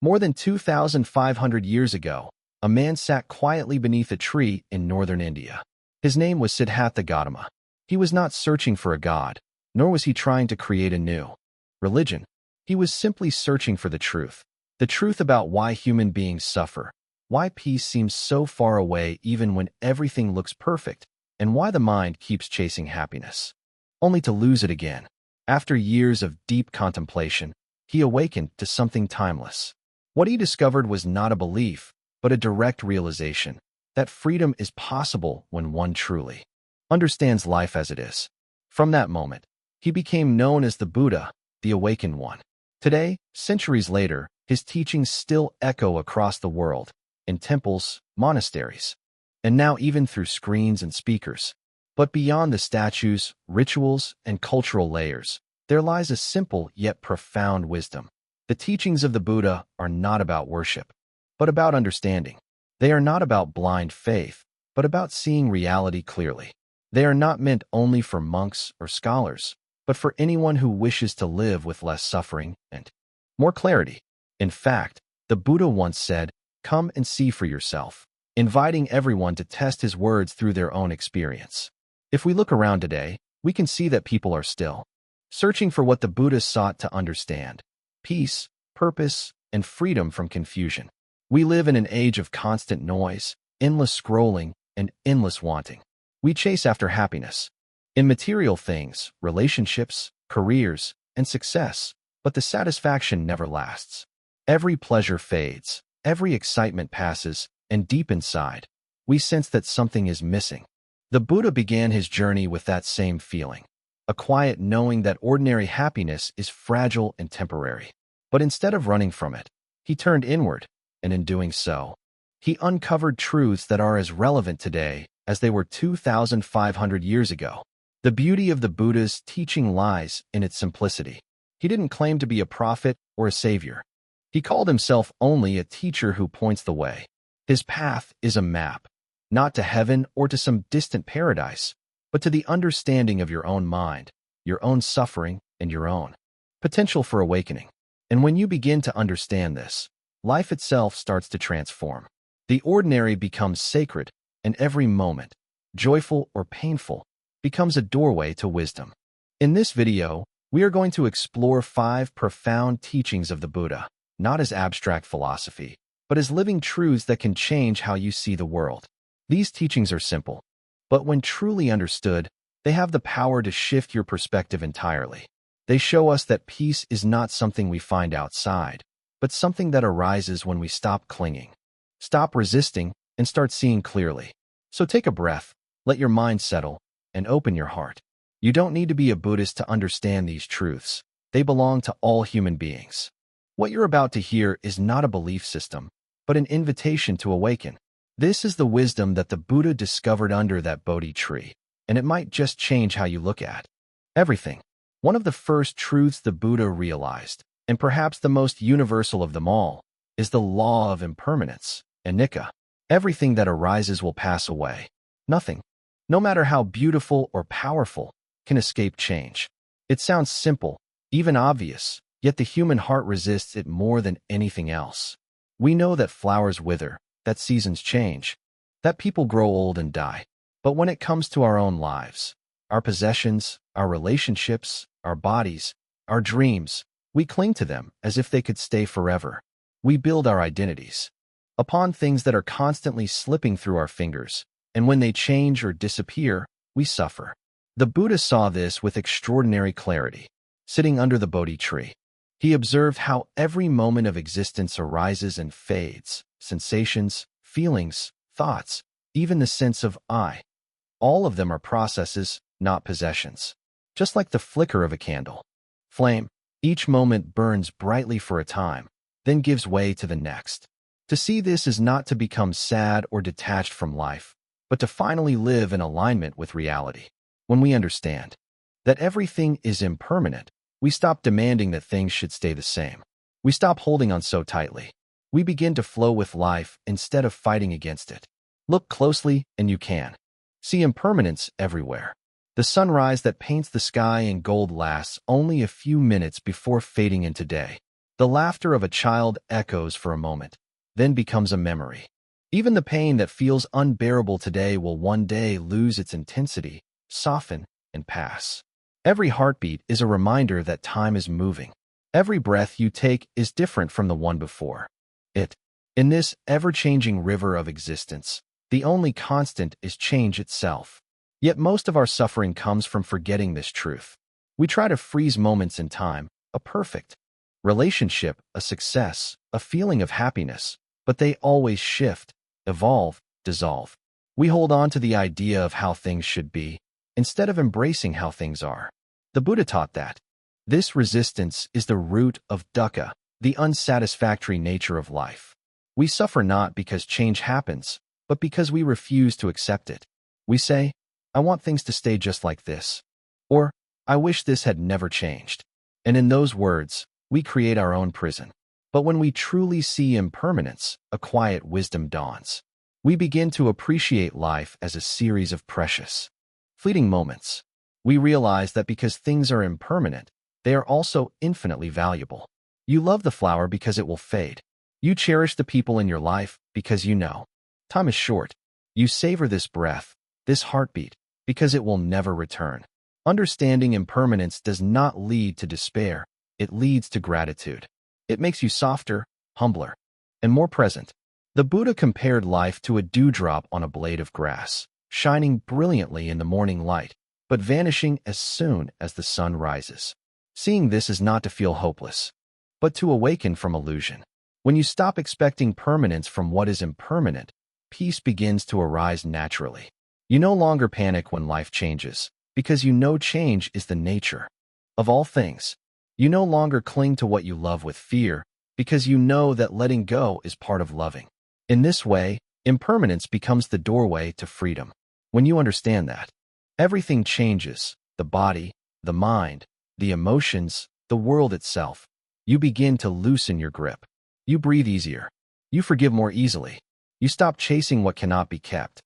More than 2,500 years ago, a man sat quietly beneath a tree in northern India. His name was Siddhattha Gotama. He was not searching for a god, nor was he trying to create a new religion. He was simply searching for the truth about why human beings suffer, why peace seems so far away even when everything looks perfect, and why the mind keeps chasing happiness, only to lose it again. After years of deep contemplation, he awakened to something timeless. What he discovered was not a belief, but a direct realization that freedom is possible when one truly understands life as it is. From that moment, he became known as the Buddha, the Awakened One. Today, centuries later, his teachings still echo across the world, in temples, monasteries, and now even through screens and speakers. But beyond the statues, rituals, and cultural layers, there lies a simple yet profound wisdom. The teachings of the Buddha are not about worship, but about understanding. They are not about blind faith, but about seeing reality clearly. They are not meant only for monks or scholars, but for anyone who wishes to live with less suffering and more clarity. In fact, the Buddha once said, "Come and see for yourself," inviting everyone to test his words through their own experience. If we look around today, we can see that people are still searching for what the Buddha sought to understand: peace, purpose, and freedom from confusion. We live in an age of constant noise, endless scrolling, and endless wanting. We chase after happiness in material things, relationships, careers, and success, but the satisfaction never lasts. Every pleasure fades, every excitement passes, and deep inside, we sense that something is missing. The Buddha began his journey with that same feeling, a quiet knowing that ordinary happiness is fragile and temporary. But instead of running from it, he turned inward, and in doing so, he uncovered truths that are as relevant today as they were 2,500 years ago. The beauty of the Buddha's teaching lies in its simplicity. He didn't claim to be a prophet or a savior. He called himself only a teacher who points the way. His path is a map, not to heaven or to some distant paradise, but to the understanding of your own mind, your own suffering, and your own potential for awakening. And when you begin to understand this, life itself starts to transform. The ordinary becomes sacred, and every moment, joyful or painful, becomes a doorway to wisdom. In this video, we are going to explore 5 profound teachings of the Buddha, not as abstract philosophy, but as living truths that can change how you see the world. These teachings are simple, but when truly understood, they have the power to shift your perspective entirely. They show us that peace is not something we find outside, but something that arises when we stop clinging, stop resisting, and start seeing clearly. So take a breath, let your mind settle, and open your heart. You don't need to be a Buddhist to understand these truths. They belong to all human beings. What you're about to hear is not a belief system, but an invitation to awaken. This is the wisdom that the Buddha discovered under that Bodhi tree, and it might just change how you look at everything. One of the first truths the Buddha realized, and perhaps the most universal of them all, is the law of impermanence, Anicca. Everything that arises will pass away. Nothing, no matter how beautiful or powerful, can escape change. It sounds simple, even obvious, yet the human heart resists it more than anything else. We know that flowers wither, that seasons change, that people grow old and die. But when it comes to our own lives, our possessions, our relationships, our bodies, our dreams, we cling to them as if they could stay forever. We build our identities upon things that are constantly slipping through our fingers, and when they change or disappear, we suffer. The Buddha saw this with extraordinary clarity. Sitting under the Bodhi tree, he observed how every moment of existence arises and fades. Sensations, feelings, thoughts, even the sense of I. All of them are processes, not possessions. Just like the flicker of a candle flame, each moment burns brightly for a time, then gives way to the next. To see this is not to become sad or detached from life, but to finally live in alignment with reality. When we understand that everything is impermanent, we stop demanding that things should stay the same. We stop holding on so tightly. We begin to flow with life instead of fighting against it. Look closely and you can see impermanence everywhere. The sunrise that paints the sky in gold lasts only a few minutes before fading into day. The laughter of a child echoes for a moment, then becomes a memory. Even the pain that feels unbearable today will one day lose its intensity, soften, and pass. Every heartbeat is a reminder that time is moving. Every breath you take is different from the one before it. In this ever-changing river of existence, the only constant is change itself. Yet most of our suffering comes from forgetting this truth. We try to freeze moments in time, a perfect relationship, a success, a feeling of happiness, but they always shift, evolve, dissolve. We hold on to the idea of how things should be, instead of embracing how things are. The Buddha taught that this resistance is the root of dukkha, the unsatisfactory nature of life. We suffer not because change happens, but because we refuse to accept it. We say, I want things to stay just like this, or I wish this had never changed. And in those words, we create our own prison. But when we truly see impermanence, a quiet wisdom dawns. We begin to appreciate life as a series of precious, fleeting moments. We realize that because things are impermanent, they are also infinitely valuable. You love the flower because it will fade. You cherish the people in your life because you know time is short. You savor this breath, this heartbeat, because it will never return. Understanding impermanence does not lead to despair, it leads to gratitude. It makes you softer, humbler, and more present. The Buddha compared life to a dewdrop on a blade of grass, shining brilliantly in the morning light, but vanishing as soon as the sun rises. Seeing this is not to feel hopeless, but to awaken from illusion. When you stop expecting permanence from what is impermanent, peace begins to arise naturally. You no longer panic when life changes, because you know change is the nature of all things. You no longer cling to what you love with fear, because you know that letting go is part of loving. In this way, impermanence becomes the doorway to freedom. When you understand that, everything changes, the body, the mind, the emotions, the world itself. You begin to loosen your grip. You breathe easier. You forgive more easily. You stop chasing what cannot be kept,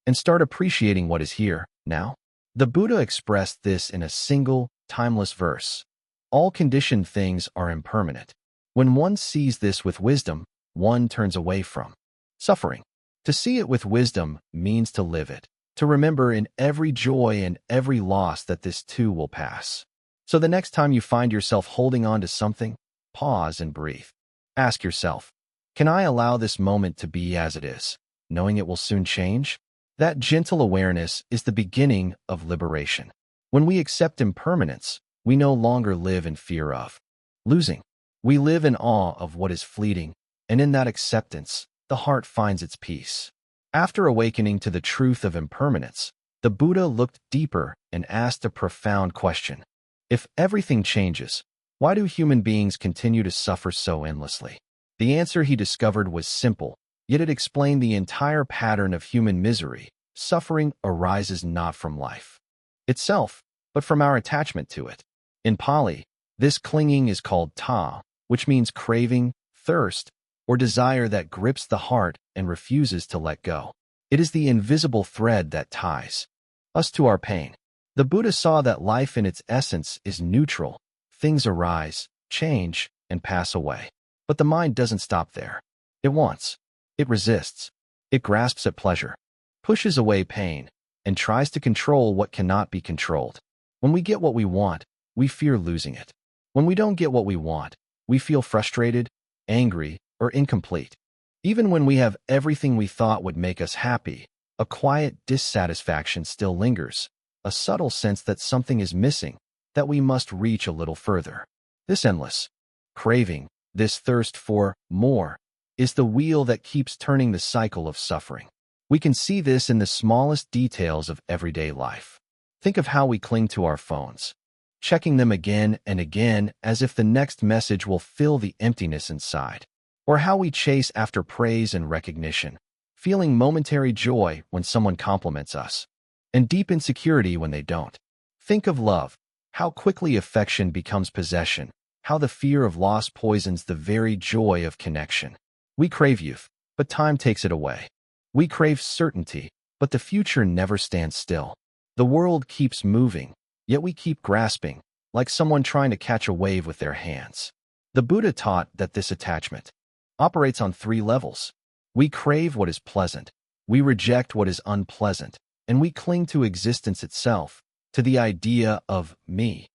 and start appreciating what is here, now. The Buddha expressed this in a single, timeless verse. All conditioned things are impermanent. When one sees this with wisdom, one turns away from suffering. To see it with wisdom means to live it, to remember in every joy and every loss that this too will pass. So the next time you find yourself holding on to something, pause and breathe. Ask yourself, can I allow this moment to be as it is, knowing it will soon change? That gentle awareness is the beginning of liberation. When we accept impermanence, we no longer live in fear of losing. We live in awe of what is fleeting, and in that acceptance, the heart finds its peace. After awakening to the truth of impermanence, the Buddha looked deeper and asked a profound question. If everything changes, why do human beings continue to suffer so endlessly? The answer he discovered was simple, yet it explained the entire pattern of human misery. Suffering arises not from life itself, but from our attachment to it. In Pali, this clinging is called Anattā, which means craving, thirst, or desire that grips the heart and refuses to let go. It is the invisible thread that ties us to our pain. The Buddha saw that life in its essence is neutral. Things arise, change, and pass away. But the mind doesn't stop there. It wants. It resists. It grasps at pleasure, pushes away pain, and tries to control what cannot be controlled. When we get what we want, we fear losing it. When we don't get what we want, we feel frustrated, angry, or incomplete. Even when we have everything we thought would make us happy, a quiet dissatisfaction still lingers, a subtle sense that something is missing, that we must reach a little further. This endless craving, this thirst for more, is the wheel that keeps turning the cycle of suffering. We can see this in the smallest details of everyday life. Think of how we cling to our phones, checking them again and again as if the next message will fill the emptiness inside. Or how we chase after praise and recognition, feeling momentary joy when someone compliments us, and deep insecurity when they don't. Think of love, how quickly affection becomes possession, how the fear of loss poisons the very joy of connection. We crave youth, but time takes it away. We crave certainty, but the future never stands still. The world keeps moving, yet we keep grasping, like someone trying to catch a wave with their hands. The Buddha taught that this attachment operates on three levels. We crave what is pleasant, we reject what is unpleasant, and we cling to existence itself, to the idea of me,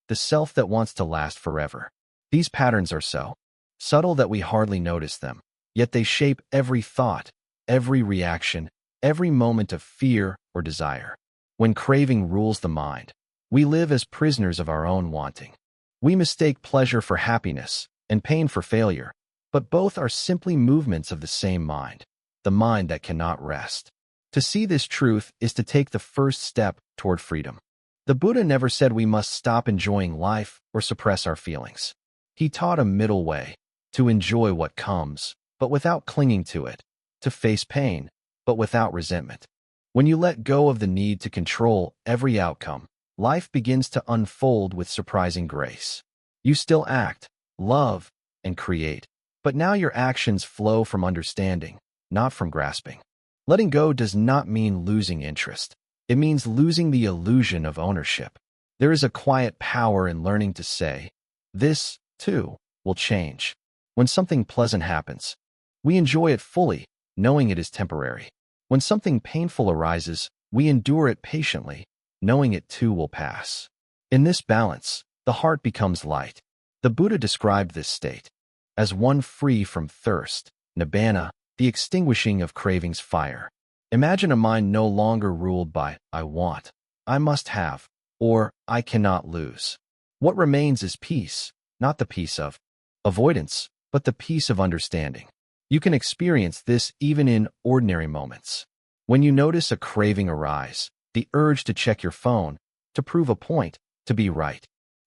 the self that wants to last forever. These patterns are so subtle that we hardly notice them, yet they shape every thought, every reaction, every moment of fear or desire. When craving rules the mind, we live as prisoners of our own wanting. We mistake pleasure for happiness and pain for failure, but both are simply movements of the same mind, the mind that cannot rest. To see this truth is to take the first step toward freedom. The Buddha never said we must stop enjoying life or suppress our feelings. He taught a middle way, to enjoy what comes, but without clinging to it, to face pain, but without resentment. When you let go of the need to control every outcome, life begins to unfold with surprising grace. You still act, love, and create, but now your actions flow from understanding, not from grasping. Letting go does not mean losing interest. It means losing the illusion of ownership. There is a quiet power in learning to say, this, too, will change. When something pleasant happens, we enjoy it fully, knowing it is temporary. When something painful arises, we endure it patiently, knowing it too will pass. In this balance, the heart becomes light. The Buddha described this state as one free from thirst, nibbana, the extinguishing of craving's fire. Imagine a mind no longer ruled by I want, I must have, or I cannot lose. What remains is peace, not the peace of avoidance, but the peace of understanding. You can experience this even in ordinary moments. When you notice a craving arise, the urge to check your phone, to prove a point, to be right,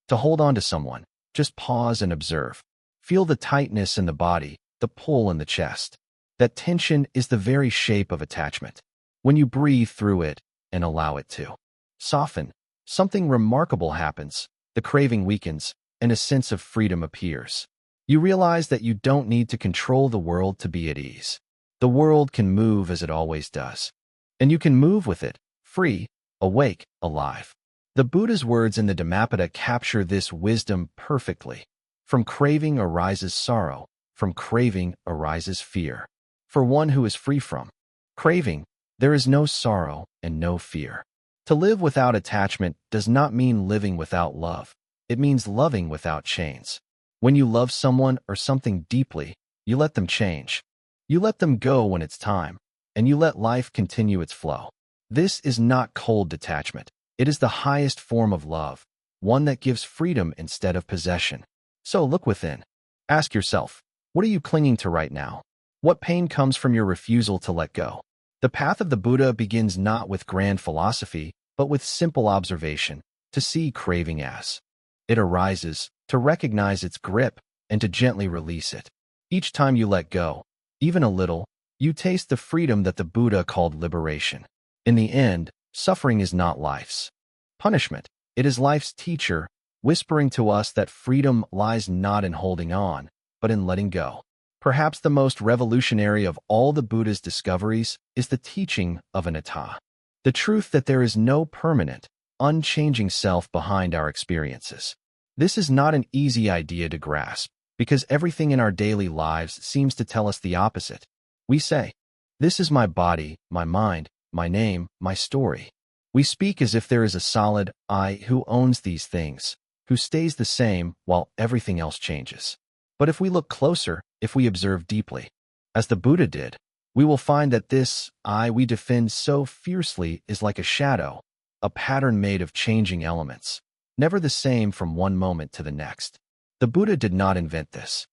to hold on to someone, just pause and observe. Feel the tightness in the body, the pull in the chest. That tension is the very shape of attachment. When you breathe through it and allow it to soften, something remarkable happens. The craving weakens, and a sense of freedom appears. You realize that you don't need to control the world to be at ease. The world can move as it always does. And you can move with it, free, awake, alive. The Buddha's words in the Dhammapada capture this wisdom perfectly. From craving arises sorrow, from craving arises fear. For one who is free from craving, there is no sorrow and no fear. To live without attachment does not mean living without love. It means loving without chains. When you love someone or something deeply, you let them change. You let them go when it's time, and you let life continue its flow. This is not cold detachment. It is the highest form of love, one that gives freedom instead of possession. So look within. Ask yourself, what are you clinging to right now? What pain comes from your refusal to let go? The path of the Buddha begins not with grand philosophy, but with simple observation, to see craving as it arises, to recognize its grip, and to gently release it. Each time you let go, even a little, you taste the freedom that the Buddha called liberation. In the end, suffering is not life's punishment. It is life's teacher, whispering to us that freedom lies not in holding on, but in letting go. Perhaps the most revolutionary of all the Buddha's discoveries is the teaching of Anattā, the truth that there is no permanent, unchanging self behind our experiences. This is not an easy idea to grasp, because everything in our daily lives seems to tell us the opposite. We say, this is my body, my mind, my name, my story. We speak as if there is a solid I who owns these things, who stays the same while everything else changes. But if we look closer, if we observe deeply, as the Buddha did, we will find that this I we defend so fiercely is like a shadow, a pattern made of changing elements, never the same from one moment to the next. The Buddha did not invent this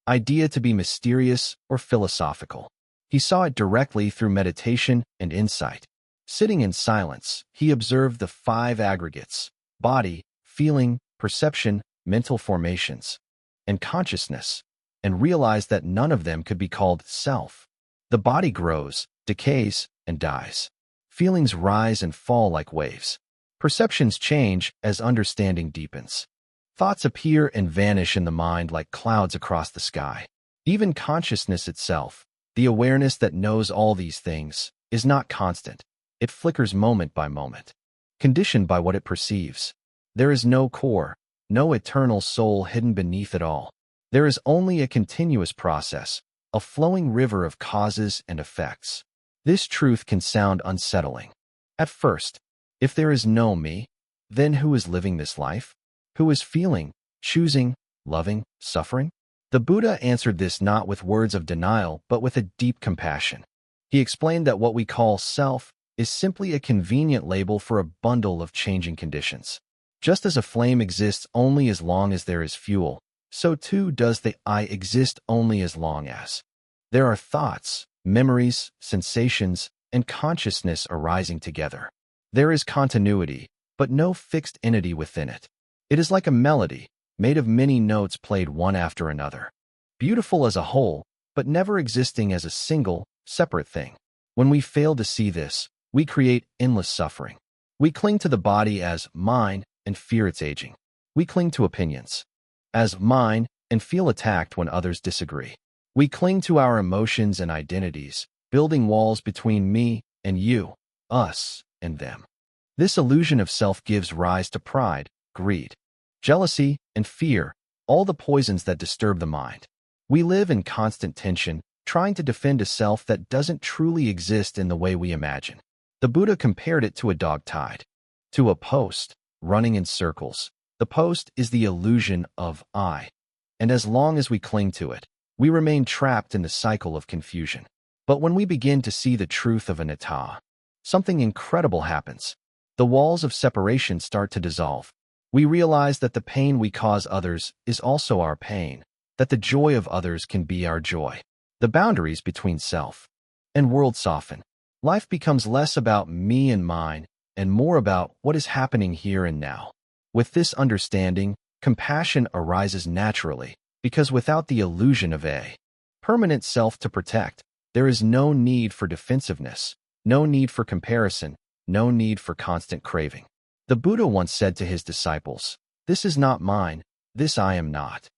idea to be mysterious or philosophical. He saw it directly through meditation and insight. Sitting in silence, he observed the 5 aggregates: body, feeling, perception, mental formations, and consciousness, and realized that none of them could be called self. The body grows, decays, and dies. Feelings rise and fall like waves. Perceptions change as understanding deepens. Thoughts appear and vanish in the mind like clouds across the sky. Even consciousness itself, the awareness that knows all these things, is not constant. It flickers moment by moment, conditioned by what it perceives. There is no core, no eternal soul hidden beneath it all. There is only a continuous process, a flowing river of causes and effects. This truth can sound unsettling. At first, if there is no me, then who is living this life? Who is feeling, choosing, loving, suffering? The Buddha answered this not with words of denial, but with a deep compassion. He explained that what we call self is simply a convenient label for a bundle of changing conditions. Just as a flame exists only as long as there is fuel, so too does the I exist only as long as there are thoughts, memories, sensations, and consciousness arising together. There is continuity, but no fixed entity within it. It is like a melody, made of many notes played one after another. Beautiful as a whole, but never existing as a single, separate thing. When we fail to see this, we create endless suffering. We cling to the body as mine and fear its aging. We cling to opinions as mine and feel attacked when others disagree. We cling to our emotions and identities, building walls between me and you, us and them. This illusion of self gives rise to pride, greed, jealousy, and fear, all the poisons that disturb the mind. We live in constant tension, trying to defend a self that doesn't truly exist in the way we imagine. The Buddha compared it to a dog tied to a post, running in circles. The post is the illusion of I, and as long as we cling to it, we remain trapped in the cycle of confusion. But when we begin to see the truth of Anattā, something incredible happens. The walls of separation start to dissolve. We realize that the pain we cause others is also our pain, that the joy of others can be our joy. The boundaries between self and world soften. Life becomes less about me and mine, and more about what is happening here and now. With this understanding, compassion arises naturally, because without the illusion of a permanent self to protect, there is no need for defensiveness, no need for comparison, no need for constant craving. The Buddha once said to his disciples, "This is not mine, this I am not.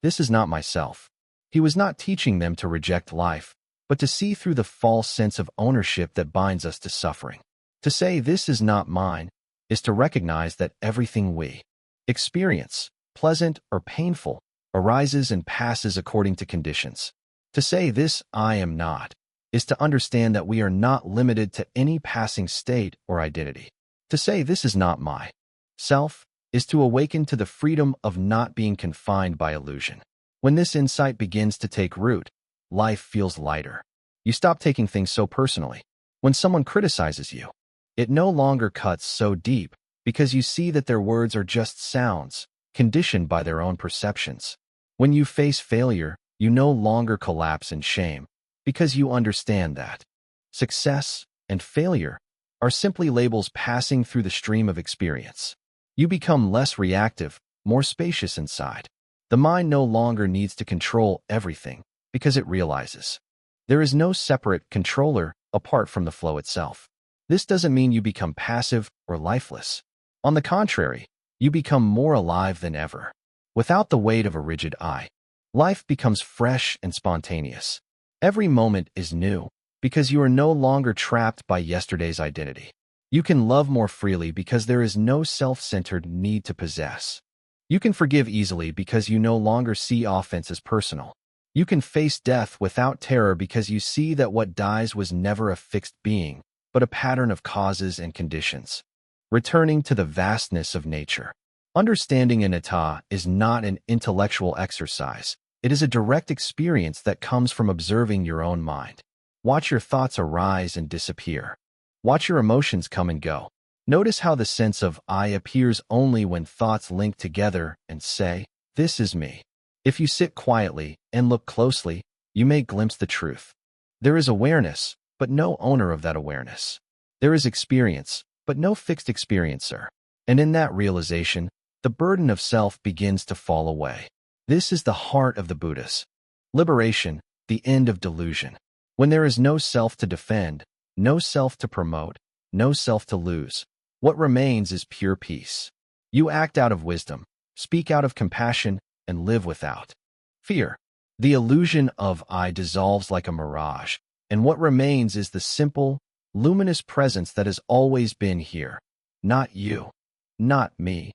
This is not myself." He was not teaching them to reject life, but to see through the false sense of ownership that binds us to suffering. To say this is not mine is to recognize that everything we experience, pleasant or painful, arises and passes according to conditions. To say this I am not is to understand that we are not limited to any passing state or identity. To say this is not my self is to awaken to the freedom of not being confined by illusion. When this insight begins to take root, life feels lighter. You stop taking things so personally. When someone criticizes you, it no longer cuts so deep because you see that their words are just sounds, conditioned by their own perceptions. When you face failure, you no longer collapse in shame because you understand that success and failure are simply labels passing through the stream of experience. You become less reactive, more spacious inside. The mind no longer needs to control everything because it realizes there is no separate controller apart from the flow itself. This doesn't mean you become passive or lifeless. On the contrary, you become more alive than ever. Without the weight of a rigid I, life becomes fresh and spontaneous. Every moment is new because you are no longer trapped by yesterday's identity. You can love more freely because there is no self-centered need to possess. You can forgive easily because you no longer see offense as personal. You can face death without terror because you see that what dies was never a fixed being, but a pattern of causes and conditions. Returning to the vastness of nature. Understanding Anattā is not an intellectual exercise. It is a direct experience that comes from observing your own mind. Watch your thoughts arise and disappear. Watch your emotions come and go. Notice how the sense of I appears only when thoughts link together and say, "This is me." If you sit quietly and look closely, you may glimpse the truth. There is awareness, but no owner of that awareness. There is experience, but no fixed experiencer. And in that realization, the burden of self begins to fall away. This is the heart of the Buddhas. Liberation, the end of delusion. When there is no self to defend, no self to promote, no self to lose, what remains is pure peace. You act out of wisdom, speak out of compassion, and live without fear. The illusion of I dissolves like a mirage, and what remains is the simple, luminous presence that has always been here. Not you, not me,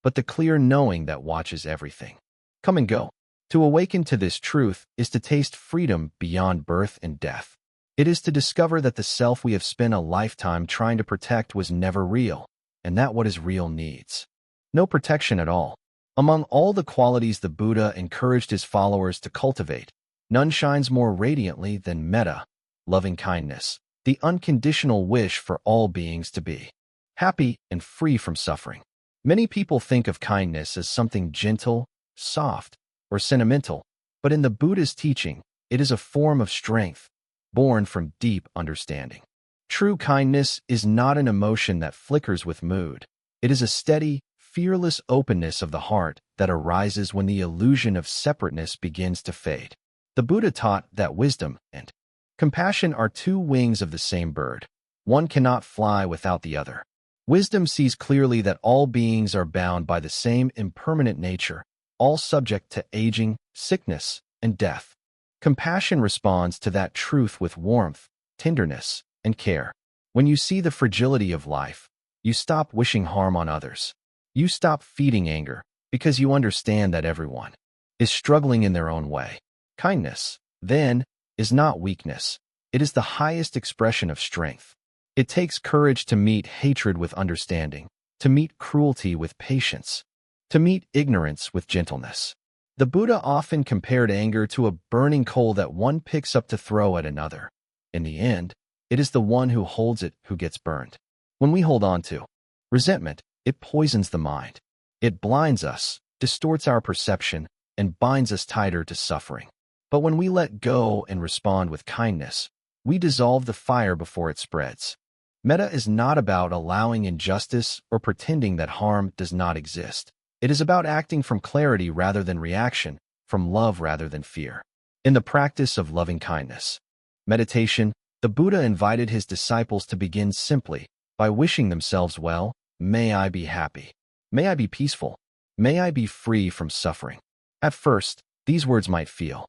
but the clear knowing that watches everything come and go. To awaken to this truth is to taste freedom beyond birth and death. It is to discover that the self we have spent a lifetime trying to protect was never real, and that what is real needs no protection at all. Among all the qualities the Buddha encouraged his followers to cultivate, none shines more radiantly than Mettā, loving kindness, the unconditional wish for all beings to be happy and free from suffering. Many people think of kindness as something gentle, soft, or sentimental, but in the Buddha's teaching, it is a form of strength, born from deep understanding. True kindness is not an emotion that flickers with mood. It is a steady, fearless openness of the heart that arises when the illusion of separateness begins to fade. The Buddha taught that wisdom and compassion are two wings of the same bird. One cannot fly without the other. Wisdom sees clearly that all beings are bound by the same impermanent nature, all subject to aging, sickness, and death. Compassion responds to that truth with warmth, tenderness, and care. When you see the fragility of life, you stop wishing harm on others. You stop feeding anger because you understand that everyone is struggling in their own way. Kindness, then, is not weakness. It is the highest expression of strength. It takes courage to meet hatred with understanding, to meet cruelty with patience, to meet ignorance with gentleness. The Buddha often compared anger to a burning coal that one picks up to throw at another. In the end, it is the one who holds it who gets burned. When we hold on to resentment, it poisons the mind. It blinds us, distorts our perception, and binds us tighter to suffering. But when we let go and respond with kindness, we dissolve the fire before it spreads. Mettā is not about allowing injustice or pretending that harm does not exist. It is about acting from clarity rather than reaction, from love rather than fear. In the practice of loving kindness meditation, the Buddha invited his disciples to begin simply by wishing themselves well. May I be happy. May I be peaceful. May I be free from suffering. At first, these words might feel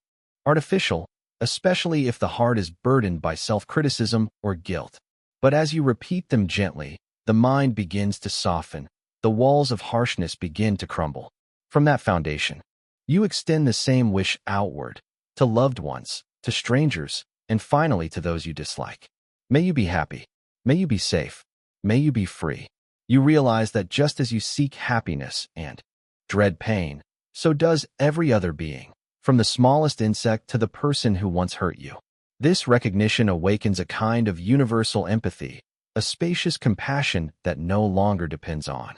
artificial, especially if the heart is burdened by self-criticism or guilt. But as you repeat them gently, the mind begins to soften. The walls of harshness begin to crumble. From that foundation, you extend the same wish outward, to loved ones, to strangers, and finally to those you dislike. May you be happy. May you be safe. May you be free. You realize that just as you seek happiness and dread pain, so does every other being, from the smallest insect to the person who once hurt you. This recognition awakens a kind of universal empathy, a spacious compassion that no longer depends on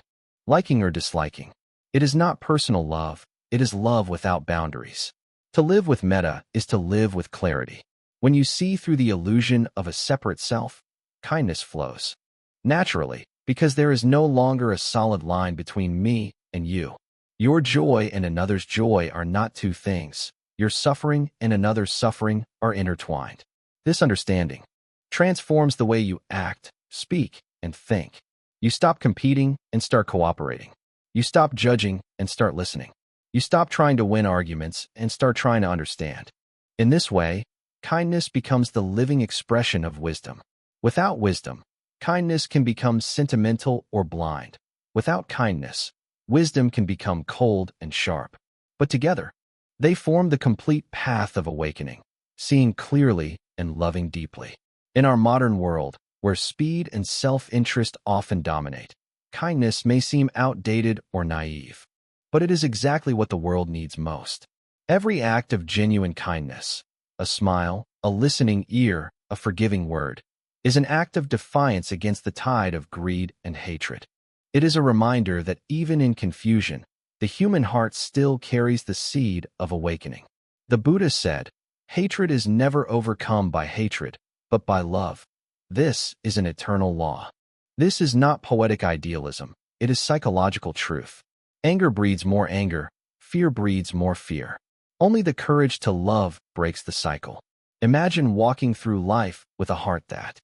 liking or disliking. It is not personal love, it is love without boundaries. To live with Mettā is to live with clarity. When you see through the illusion of a separate self, kindness flows naturally, because there is no longer a solid line between me and you. Your joy and another's joy are not two things. Your suffering and another's suffering are intertwined. This understanding transforms the way you act, speak, and think. You stop competing and start cooperating. You stop judging and start listening. You stop trying to win arguments and start trying to understand. In this way, kindness becomes the living expression of wisdom. Without wisdom, kindness can become sentimental or blind. Without kindness, wisdom can become cold and sharp. But together, they form the complete path of awakening, seeing clearly and loving deeply. In our modern world, where speed and self-interest often dominate, kindness may seem outdated or naive. But it is exactly what the world needs most. Every act of genuine kindness, a smile, a listening ear, a forgiving word, is an act of defiance against the tide of greed and hatred. It is a reminder that even in confusion, the human heart still carries the seed of awakening. The Buddha said, "Hatred is never overcome by hatred, but by love. This is an eternal law." This is not poetic idealism, it is psychological truth. Anger breeds more anger, fear breeds more fear. Only the courage to love breaks the cycle. Imagine walking through life with a heart that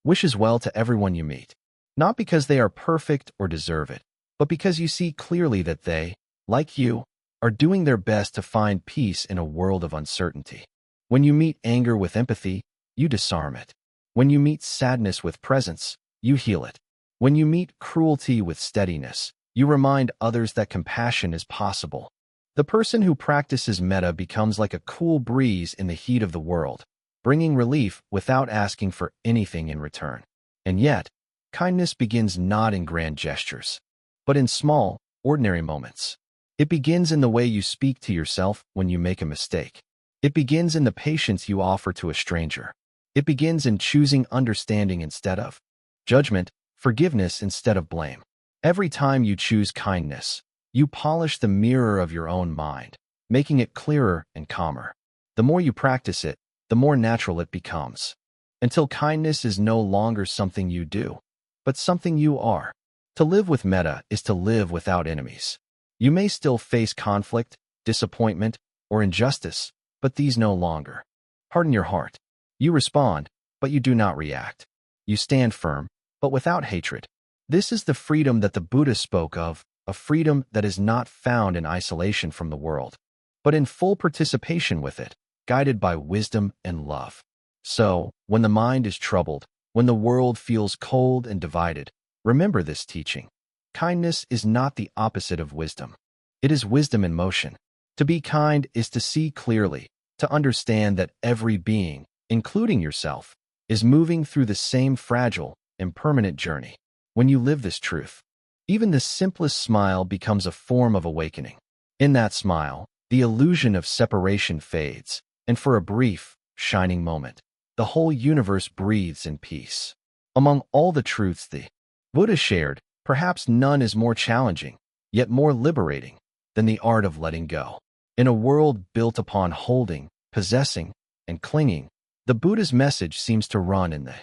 wishes well to everyone you meet, not because they are perfect or deserve it, but because you see clearly that they, like you, are doing their best to find peace in a world of uncertainty. When you meet anger with empathy, you disarm it. When you meet sadness with presence, you heal it. When you meet cruelty with steadiness, you remind others that compassion is possible. The person who practices metta becomes like a cool breeze in the heat of the world, bringing relief without asking for anything in return. And yet, kindness begins not in grand gestures, but in small, ordinary moments. It begins in the way you speak to yourself when you make a mistake. It begins in the patience you offer to a stranger. It begins in choosing understanding instead of judgment, forgiveness instead of blame. Every time you choose kindness, you polish the mirror of your own mind, making it clearer and calmer. The more you practice it, the more natural it becomes, until kindness is no longer something you do, but something you are. To live with metta is to live without enemies. You may still face conflict, disappointment, or injustice, but these no longer harden your heart. You respond, but you do not react. You stand firm, but without hatred. This is the freedom that the Buddha spoke of, a freedom that is not found in isolation from the world, but in full participation with it, guided by wisdom and love. So, when the mind is troubled, when the world feels cold and divided, remember this teaching. Kindness is not the opposite of wisdom. It is wisdom in motion. To be kind is to see clearly, to understand that every being, including yourself, is moving through the same fragile, impermanent journey. When you live this truth, even the simplest smile becomes a form of awakening. In that smile, the illusion of separation fades, and for a brief, shining moment, the whole universe breathes in peace. Among all the truths the Buddha shared, perhaps none is more challenging, yet more liberating, than the art of letting go. In a world built upon holding, possessing, and clinging, the Buddha's message seems to run in the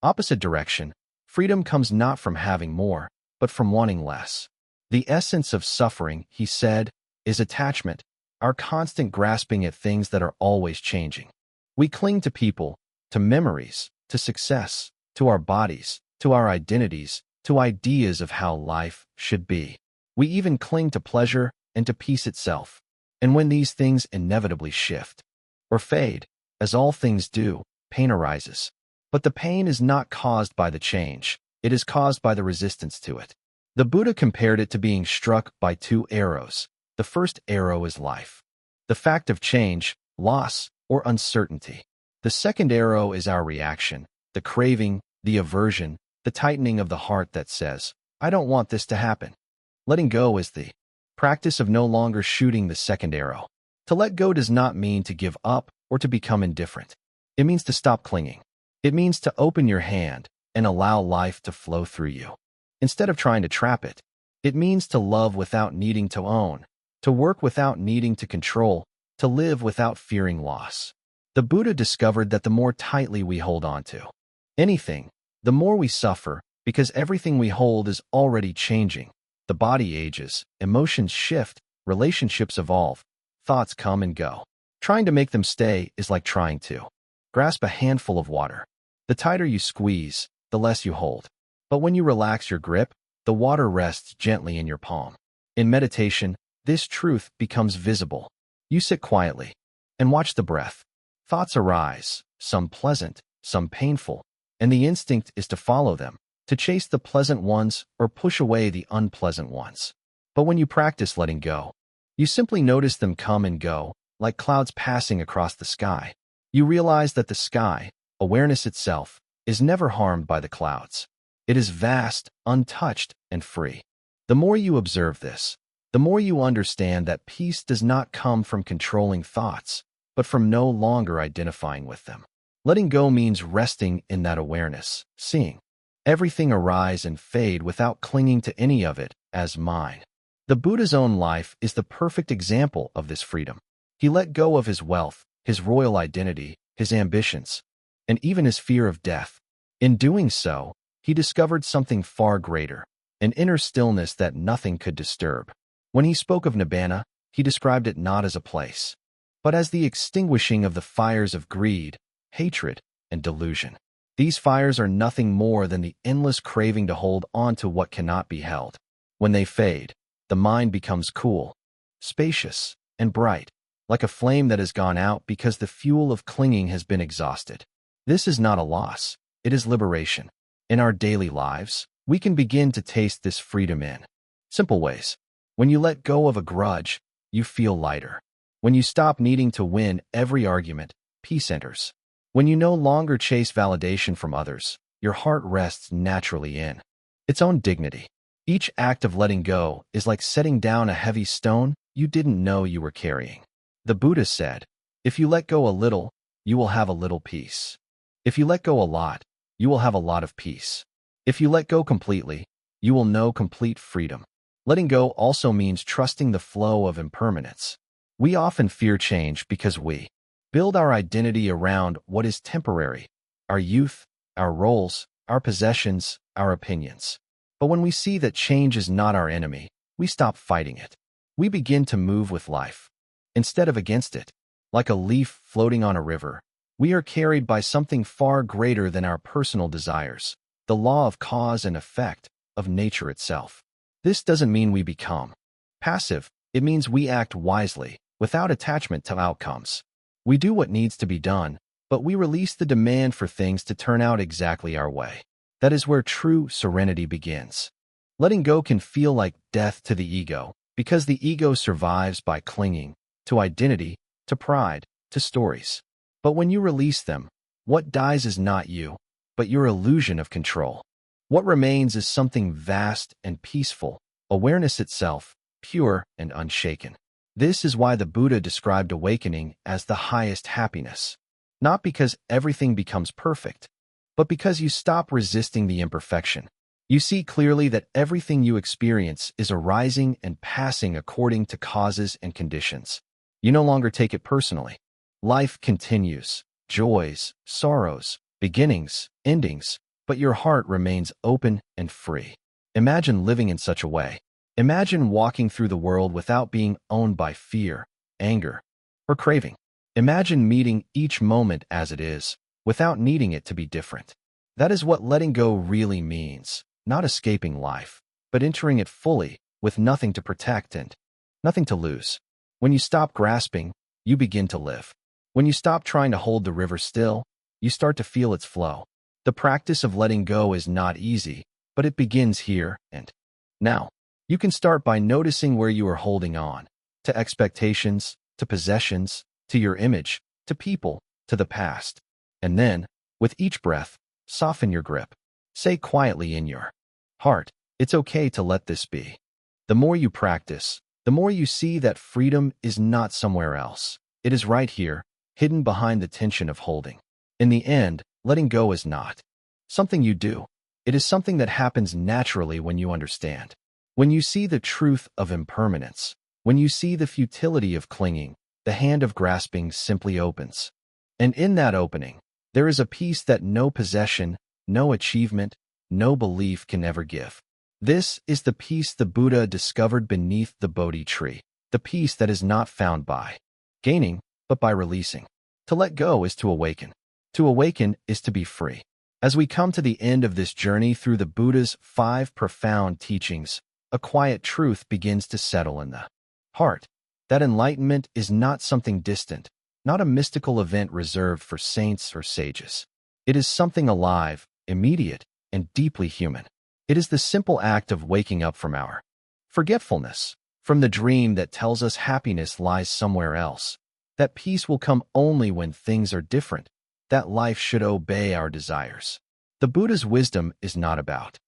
opposite direction. Freedom comes not from having more, but from wanting less. The essence of suffering, he said, is attachment, our constant grasping at things that are always changing. We cling to people, to memories, to success, to our bodies, to our identities, to ideas of how life should be. We even cling to pleasure and to peace itself. And when these things inevitably shift or fade, as all things do, pain arises. But the pain is not caused by the change. It is caused by the resistance to it. The Buddha compared it to being struck by two arrows. The first arrow is life, the fact of change, loss, or uncertainty. The second arrow is our reaction, the craving, the aversion, the tightening of the heart that says, I don't want this to happen. Letting go is the practice of no longer shooting the second arrow. To let go does not mean to give up or to become indifferent. It means to stop clinging. It means to open your hand and allow life to flow through you. Instead of trying to trap it, it means to love without needing to own, to work without needing to control, to live without fearing loss. The Buddha discovered that the more tightly we hold on to anything, the more we suffer, because everything we hold is already changing. The body ages, emotions shift, relationships evolve, thoughts come and go. Trying to make them stay is like trying to grasp a handful of water. The tighter you squeeze, the less you hold. But when you relax your grip, the water rests gently in your palm. In meditation, this truth becomes visible. You sit quietly and watch the breath. Thoughts arise, some pleasant, some painful, and the instinct is to follow them, to chase the pleasant ones or push away the unpleasant ones. But when you practice letting go, you simply notice them come and go, like clouds passing across the sky. You realize that the sky, awareness itself, is never harmed by the clouds. It is vast, untouched, and free. The more you observe this, the more you understand that peace does not come from controlling thoughts, but from no longer identifying with them. Letting go means resting in that awareness, seeing everything arise and fade without clinging to any of it as mine. The Buddha's own life is the perfect example of this freedom. He let go of his wealth, his royal identity, his ambitions, and even his fear of death. In doing so, he discovered something far greater, an inner stillness that nothing could disturb. When he spoke of nibbana, he described it not as a place, but as the extinguishing of the fires of greed, hatred, and delusion. These fires are nothing more than the endless craving to hold on to what cannot be held. When they fade, the mind becomes cool, spacious, and bright, like a flame that has gone out because the fuel of clinging has been exhausted. This is not a loss, it is liberation. In our daily lives, we can begin to taste this freedom in simple ways. When you let go of a grudge, you feel lighter. When you stop needing to win every argument, peace enters. When you no longer chase validation from others, your heart rests naturally in its own dignity. Each act of letting go is like setting down a heavy stone you didn't know you were carrying. The Buddha said, if you let go a little, you will have a little peace. If you let go a lot, you will have a lot of peace. If you let go completely, you will know complete freedom. Letting go also means trusting the flow of impermanence. We often fear change because we build our identity around what is temporary, our youth, our roles, our possessions, our opinions. But when we see that change is not our enemy, we stop fighting it. We begin to move with life, instead of against it. Like a leaf floating on a river, we are carried by something far greater than our personal desires, the law of cause and effect of nature itself. This doesn't mean we become passive. It means we act wisely, without attachment to outcomes. We do what needs to be done, but we release the demand for things to turn out exactly our way. That is where true serenity begins. Letting go can feel like death to the ego, because the ego survives by clinging to identity, to pride, to stories. But when you release them, what dies is not you, but your illusion of control. What remains is something vast and peaceful, awareness itself, pure and unshaken. This is why the Buddha described awakening as the highest happiness. Not because everything becomes perfect, but because you stop resisting the imperfection. You see clearly that everything you experience is arising and passing according to causes and conditions. You no longer take it personally. Life continues, joys, sorrows, beginnings, endings, but your heart remains open and free. Imagine living in such a way. Imagine walking through the world without being owned by fear, anger, or craving. Imagine meeting each moment as it is, without needing it to be different. That is what letting go really means, not escaping life, but entering it fully, with nothing to protect and nothing to lose. When you stop grasping, you begin to live. When you stop trying to hold the river still, you start to feel its flow. The practice of letting go is not easy, but it begins here and now. You can start by noticing where you are holding on, to expectations, to possessions, to your image, to people, to the past. And then, with each breath, soften your grip. Say quietly in your heart, it's okay to let this be. The more you practice, the more you see that freedom is not somewhere else. It is right here, hidden behind the tension of holding. In the end, letting go is not something you do. It is something that happens naturally when you understand. When you see the truth of impermanence, when you see the futility of clinging, the hand of grasping simply opens. And in that opening, there is a peace that no possession, no achievement, no belief can ever give. This is the peace the Buddha discovered beneath the Bodhi tree, the peace that is not found by gaining, but by releasing. To let go is to awaken. To awaken is to be free. As we come to the end of this journey through the Buddha's 5 profound teachings, a quiet truth begins to settle in the heart. That enlightenment is not something distant, not a mystical event reserved for saints or sages. It is something alive, immediate, and deeply human. It is the simple act of waking up from our forgetfulness, from the dream that tells us happiness lies somewhere else, that peace will come only when things are different, that life should obey our desires. The Buddha's wisdom is not about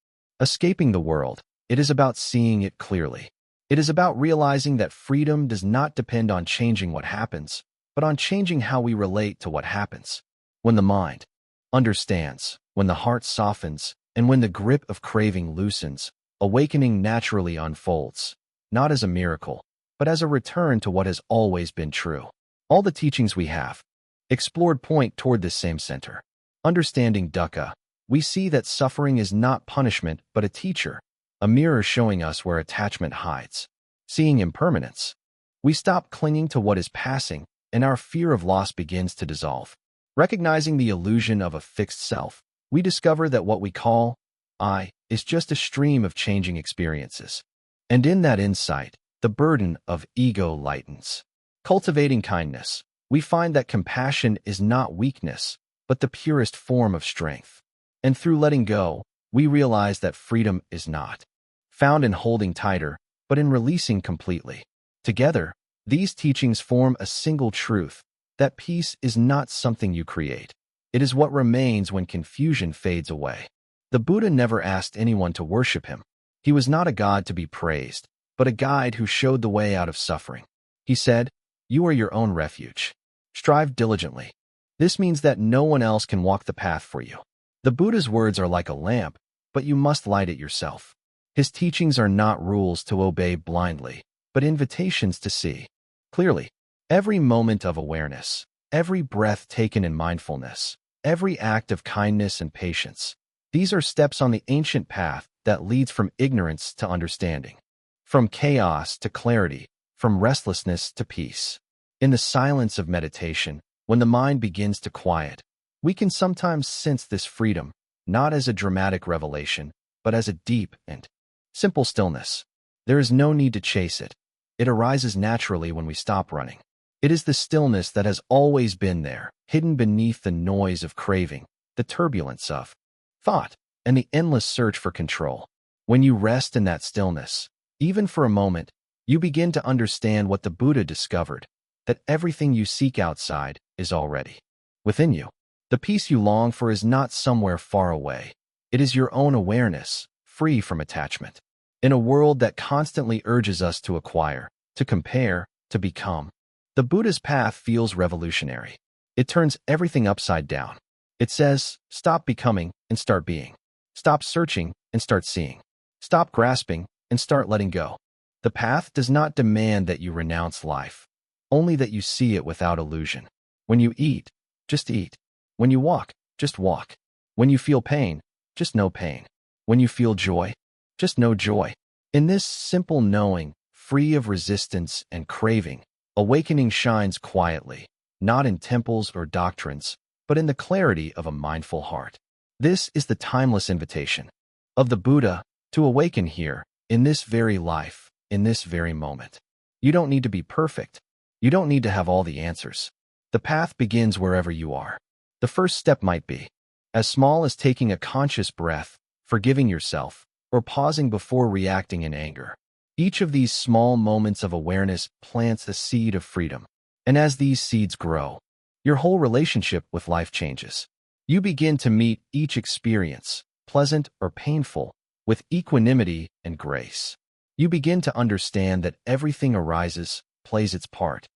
escaping the world. It is about seeing it clearly. It is about realizing that freedom does not depend on changing what happens, but on changing how we relate to what happens. When the mind understands, when the heart softens, and when the grip of craving loosens, awakening naturally unfolds, not as a miracle, but as a return to what has always been true. All the teachings we have explored point toward this same center. Understanding Dukkha, we see that suffering is not punishment but a teacher, a mirror showing us where attachment hides. Seeing impermanence, we stop clinging to what is passing, and our fear of loss begins to dissolve. Recognizing the illusion of a fixed self, we discover that what we call I is just a stream of changing experiences. And in that insight, the burden of ego lightens. Cultivating kindness, we find that compassion is not weakness, but the purest form of strength. And through letting go, we realize that freedom is not found in holding tighter, but in releasing completely. Together, These teachings form a single truth, that peace is not something you create. It is what remains when confusion fades away. The Buddha never asked anyone to worship him. He was not a god to be praised, but a guide who showed the way out of suffering. He said, "You are your own refuge. Strive diligently." This means that no one else can walk the path for you. The Buddha's words are like a lamp, but you must light it yourself. His teachings are not rules to obey blindly, but invitations to see clearly. Every moment of awareness, every breath taken in mindfulness, every act of kindness and patience, these are steps on the ancient path that leads from ignorance to understanding, from chaos to clarity, from restlessness to peace. In the silence of meditation, when the mind begins to quiet, we can sometimes sense this freedom, not as a dramatic revelation, but as a deep and simple stillness. There is no need to chase it. It arises naturally when we stop running. It is the stillness that has always been there, hidden beneath the noise of craving, the turbulence of thought, and the endless search for control. When you rest in that stillness, even for a moment, you begin to understand what the Buddha discovered, that everything you seek outside is already within you. The peace you long for is not somewhere far away. It is your own awareness, free from attachment. In a world that constantly urges us to acquire, to compare, to become, the Buddha's path feels revolutionary. It turns everything upside down. It says, stop becoming and start being. Stop searching and start seeing. Stop grasping and start letting go. The path does not demand that you renounce life, only that you see it without illusion. When you eat, just eat. When you walk, just walk. When you feel pain, just know pain. When you feel joy, just know joy. In this simple knowing, free of resistance and craving, awakening shines quietly, not in temples or doctrines, but in the clarity of a mindful heart. This is the timeless invitation of the Buddha to awaken here, in this very life, in this very moment. You don't need to be perfect. You don't need to have all the answers. The path begins wherever you are. The first step might be as small as taking a conscious breath, forgiving yourself, or pausing before reacting in anger. Each of these small moments of awareness plants a seed of freedom. And as these seeds grow, your whole relationship with life changes. You begin to meet each experience, pleasant or painful, with equanimity and grace. You begin to understand that everything arises, plays its part,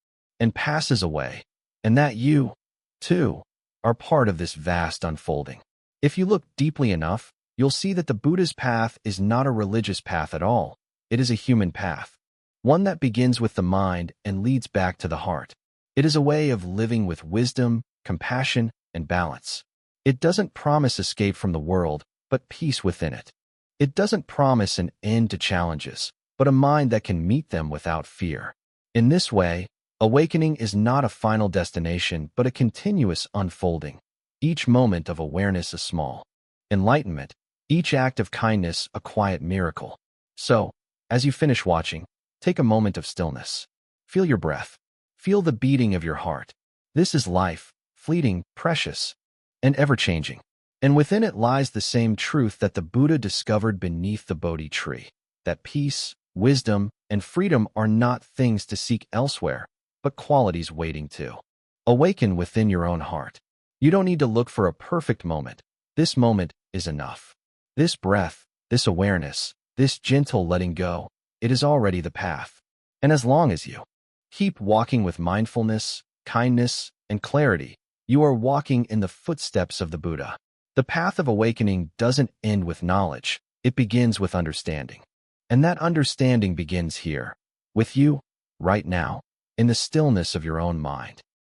and passes away, and that you, too, are part of this vast unfolding. If you look deeply enough, you'll see that the Buddha's path is not a religious path at all. It is a human path, one that begins with the mind and leads back to the heart. It is a way of living with wisdom, compassion, and balance. It doesn't promise escape from the world, but peace within it. It doesn't promise an end to challenges, but a mind that can meet them without fear. In this way, awakening is not a final destination, but a continuous unfolding. Each moment of awareness a small enlightenment, each act of kindness a quiet miracle. So, as you finish watching, take a moment of stillness. Feel your breath. Feel the beating of your heart. This is life, fleeting, precious, and ever-changing. And within it lies the same truth that the Buddha discovered beneath the Bodhi tree, that peace, wisdom, and freedom are not things to seek elsewhere, but qualities waiting to awaken within your own heart. You don't need to look for a perfect moment. This moment is enough. This breath, this awareness, this gentle letting go, it is already the path. And as long as you keep walking with mindfulness, kindness, and clarity, you are walking in the footsteps of the Buddha. The path of awakening doesn't end with knowledge. It begins with understanding. And that understanding begins here, with you, right now, in the stillness of your own mind.